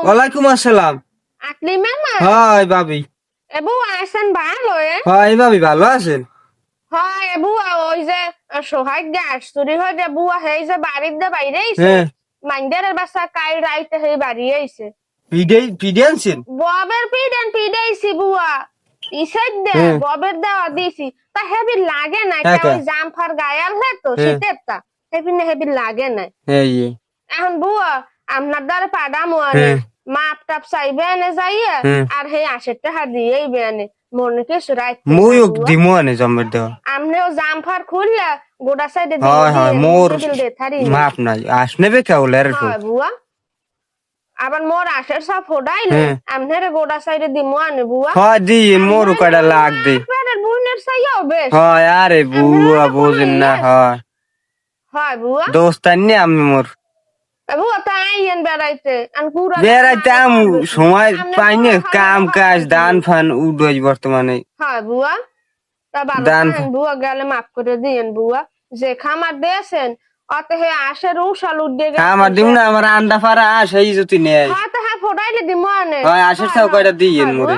ওয়ালাইকুম আসসালাম। আকলি মামা হয় ভাবি। এবু আছেন ভালো হয় ভাবি, ভালো আছেন? হয় এবু ওই যে সোহাগ গ্যাস চুরি হয়ে যে বুয়া সেই যে বাড়ির দে বাইরে আইছে হ্যাঁ। মাইন্ডারের বাসা কাল রাইতে সেই বাড়ি আইছে পিডে আনছেন? ববের পিডাইছি বুয়া ইসাইড দে হ্যাঁ। ববের দেওয়া দিছি তা হেবি লাগে না হ্যাঁ, কে ওই জামফার গায়াল হে তো হ্যাঁ। শীতের তা হেবি লাগে না এই এখন বুয়া আপনার দ্বারা পাডামো আনে হ্যাঁ। মাপ টাপ চাইবে এনে যাইয়া হ্যাঁ। আর সেই 80 টাকা দিয়েই বেনে মনে কিছু রাখতে মুই দিমু আনে জমের দেওয়া। আমনেও জামফার খুললে গোডা সাইডে হয় দিয়ে হয়, মোর বিল দে থারি মাপ নাই, আসনে বে কেউলের তো। হয় বুয়া আবার মোর আশের সব ফোডাইলে হ্যাঁ। আমনের গোডা সাইডে দিমু আনে বুয়া হয় দি মোর কয়টা লাগ দে। আপনার বুনের সাইয়াও বেশ হয় আরে বুয়া বোঝেন না। হয় হয় বুয়া দোস্তানি আমি মোর বুয়া তাই আইয়েন বেড়াইতে আন পুরা বেড়াইতাম, সময় পাইনি, কাম কাজ দান ফান উডই বর্তমানে। হয় বুয়া তা ভালো দান থাকেন বুয়া গেলে মাফ করে দিয়েন বুয়া যে খামার দিয়েছেন অত হে আশের উশাল উঠে গেছে আমার দিম না, আমার আন্ডা ফারা সেই যদি নেয়। হ্যাঁ তো হ্যাঁ ফোটাইলে দিমু আনে হয় আশের চাও কয়টা দিয়েন মোরে।